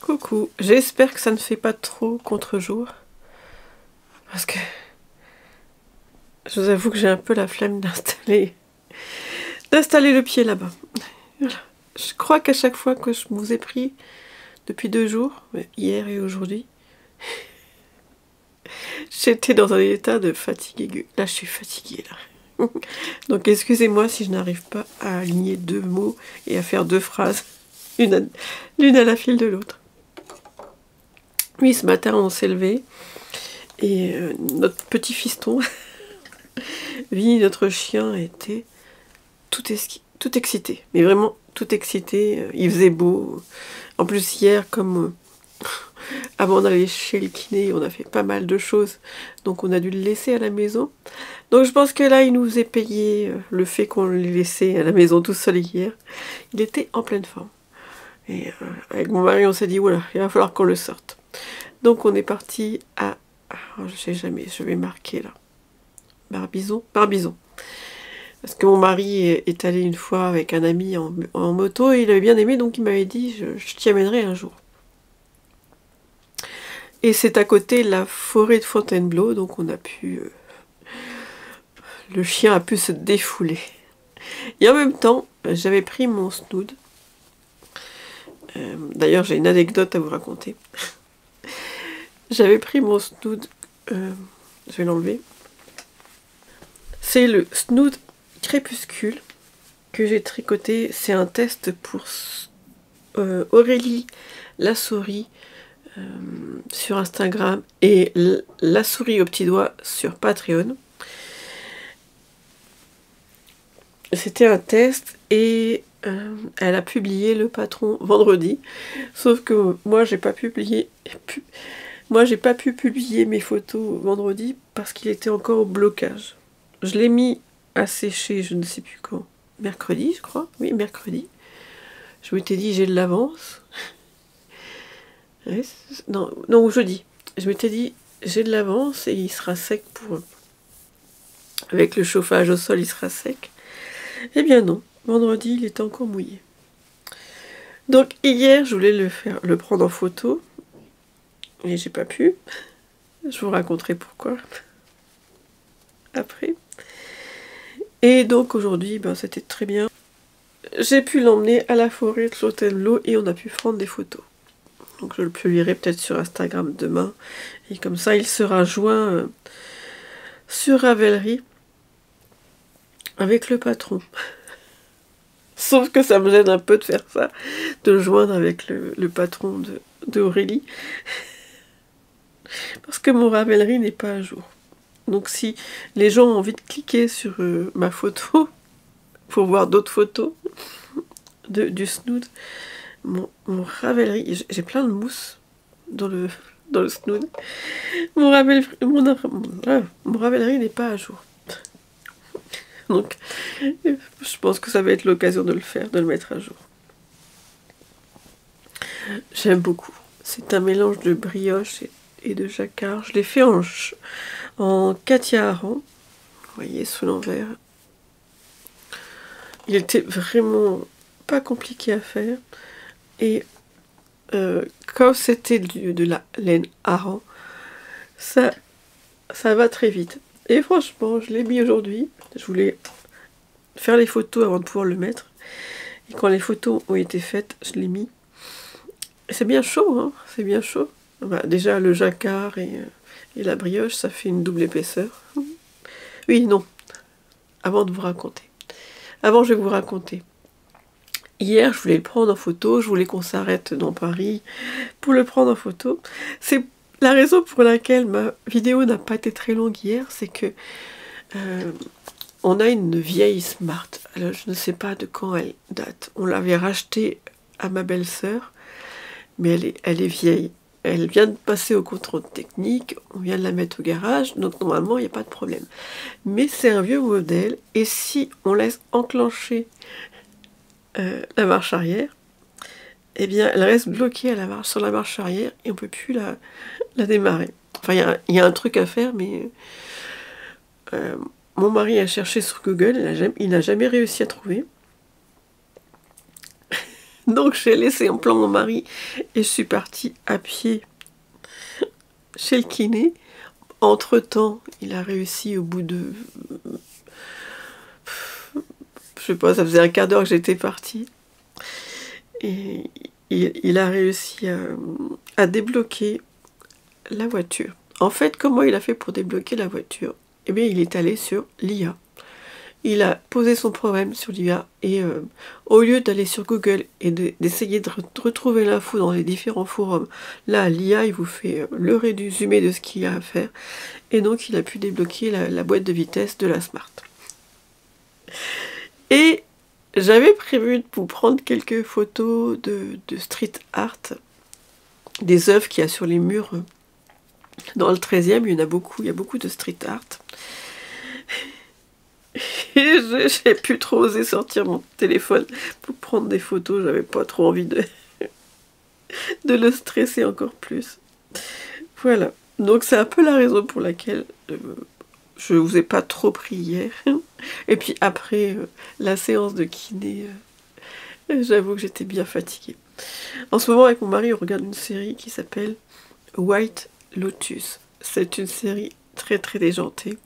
Coucou, j'espère que ça ne fait pas trop contre-jour. Parce que je vous avoue que j'ai un peu la flemme d'installer le pied là-bas. Voilà. Je crois qu'à chaque fois que je vous ai pris depuis 2 jours, hier et aujourd'hui, j'étais dans un état de fatigue aiguë. Là, je suis fatiguée là. Donc excusez-moi si je n'arrive pas à aligner 2 mots et à faire 2 phrases, l'une à la file de l'autre. Oui, ce matin on s'est levé et notre petit fiston, Vinny, notre chien, était tout excité. Mais vraiment tout excité. Il faisait beau. En plus hier, comme avant d'aller chez le kiné, on a fait pas mal de choses. Donc on a dû le laisser à la maison. Donc je pense que là, il nous est payé le fait qu'on l'ait laissé à la maison tout seul hier. Il était en pleine forme. Et avec mon mari, on s'est dit, voilà, il va falloir qu'on le sorte. Donc on est parti à... je sais jamais, je vais marquer là. Barbizon. Parce que mon mari est allé une fois avec un ami en moto et il avait bien aimé, donc il m'avait dit, je t'y amènerai un jour. Et c'est à côté de la forêt de Fontainebleau, donc on a pu... le chien a pu se défouler. Et en même temps, j'avais pris mon snood. D'ailleurs, j'ai une anecdote à vous raconter. J'avais pris mon snood... je vais l'enlever. C'est le snood crépuscule que j'ai tricoté. C'est un test pour Aurélie la souris sur Instagram et la souris au petit doigt sur Patreon. C'était un test et elle a publié le patron vendredi. Sauf que moi j'ai pas publié. Moi j'ai pas pu publier mes photos vendredi parce qu'il était encore au blocage. Je l'ai mis à sécher, je ne sais plus quand. Mercredi, je crois. Oui, mercredi. Je m'étais dit, j'ai de l'avance. Ouais, non, jeudi. Je m'étais dit, j'ai de l'avance et il sera sec pour... Avec le chauffage au sol, il sera sec. Eh bien non. Vendredi, il était encore mouillé. Donc hier, je voulais le prendre en photo. Et j'ai pas pu. Je vous raconterai pourquoi. Après. Et donc aujourd'hui, c'était très bien. J'ai pu l'emmener à la forêt de Fontainebleau et on a pu prendre des photos. Donc je le publierai peut-être sur Instagram demain. Et comme ça, il sera joint sur Ravelry avec le patron. Sauf que ça me gêne un peu de faire ça, de le joindre avec le patron de Aurélie. Parce que mon Ravelry n'est pas à jour. Donc si les gens ont envie de cliquer sur ma photo pour voir d'autres photos du snood, mon Ravelry, j'ai plein de mousse dans le snood. Mon Ravelry n'est pas à jour. Donc je pense que ça va être l'occasion de le faire, de le mettre à jour. J'aime beaucoup. C'est un mélange de brioche et de jacquard. Je l'ai fait en Katia Aran. Vous voyez, sous l'envers. Il était vraiment pas compliqué à faire. Et comme c'était de la laine Aran, ça va très vite. Et franchement, je l'ai mis aujourd'hui. Je voulais faire les photos avant de pouvoir le mettre. Et quand les photos ont été faites, je l'ai mis. C'est bien chaud, hein, c'est bien chaud. Déjà, le jacquard et la brioche, ça fait une double épaisseur. Oui, non. Avant de vous raconter. Avant, je vais vous raconter. Hier, je voulais le prendre en photo. Je voulais qu'on s'arrête dans Paris pour le prendre en photo. C'est la raison pour laquelle ma vidéo n'a pas été très longue hier. C'est que on a une vieille Smart. Alors, je ne sais pas de quand elle date. On l'avait rachetée à ma belle-sœur. Mais elle est vieille. Elle vient de passer au contrôle technique, on vient de la mettre au garage, donc normalement il n'y a pas de problème. Mais c'est un vieux modèle, et si on laisse enclencher la marche arrière, eh bien elle reste bloquée sur la marche arrière, et on ne peut plus la démarrer. Enfin, il y a un truc à faire, mais mon mari a cherché sur Google, il n'a jamais réussi à trouver. Donc j'ai laissé en plan mon mari et je suis partie à pied chez le kiné. Entre-temps, il a réussi au bout de... Je sais pas, ça faisait un quart d'heure que j'étais partie. Et il a réussi à débloquer la voiture. En fait, comment il a fait pour débloquer la voiture? Eh bien, il est allé sur l'IA. Il a posé son problème sur l'IA et au lieu d'aller sur Google et d'essayer de retrouver l'info dans les différents forums, là, l'IA, il vous fait le résumé de ce qu'il y a à faire. Et donc, il a pu débloquer la boîte de vitesse de la Smart. Et j'avais prévu de vous prendre quelques photos de street art, des œuvres qu'il y a sur les murs. Dans le 13e, il y a beaucoup de street art. Et j'ai plus trop osé sortir mon téléphone pour prendre des photos, j'avais pas trop envie de le stresser encore plus. Voilà, donc c'est un peu la raison pour laquelle je vous ai pas trop pris hier. Et puis après la séance de kiné, j'avoue que j'étais bien fatiguée. En ce moment avec mon mari on regarde une série qui s'appelle White Lotus. C'est une série très très déjantée.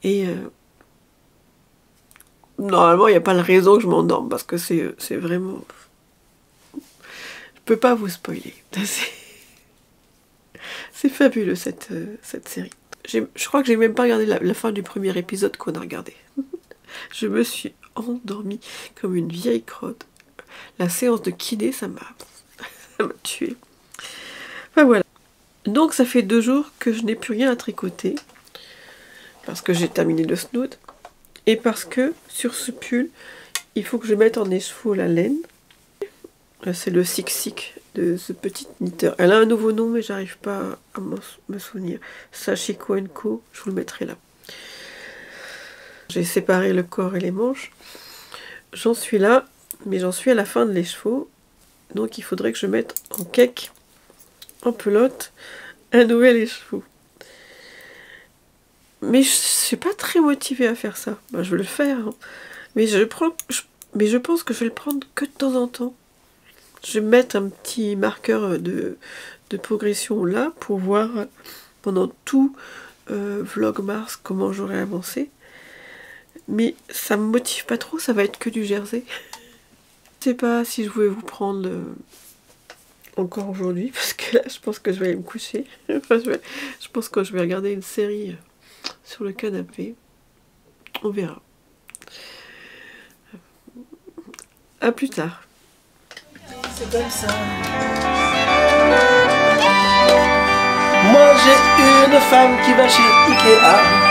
Et normalement, il n'y a pas de raison que je m'endorme, parce que c'est vraiment... Je peux pas vous spoiler. C'est fabuleux, cette série. Je crois que j'ai même pas regardé la fin du premier épisode qu'on a regardé. Je me suis endormie comme une vieille crotte. La séance de kiné, ça m'a tuée. Enfin voilà. Donc ça fait 2 jours que je n'ai plus rien à tricoter, parce que j'ai terminé le snood. Et parce que sur ce pull, il faut que je mette en écheveau la laine. C'est le Sik de ce petit knitteur. Elle a un nouveau nom, mais j'arrive pas à me souvenir. Sashiko & Co, je vous le mettrai là. J'ai séparé le corps et les manches. J'en suis là, mais j'en suis à la fin de l'écheveau. Donc il faudrait que je mette en cake, en pelote, un nouvel écheveau. Mais je suis pas très motivée à faire ça. Ben, je veux le faire, hein. Mais je pense que je vais le prendre que de temps en temps. Je vais mettre un petit marqueur de progression là pour voir pendant tout Vlogmas comment j'aurai avancé. Mais ça me motive pas trop, ça va être que du jersey. Je sais pas si je voulais vous prendre encore aujourd'hui, parce que là je pense que je vais aller me coucher. Enfin, je pense que je vais regarder une série sur le canapé. On verra. À plus tard. C'est comme ça. Moi j'ai une femme qui va chez Ikea.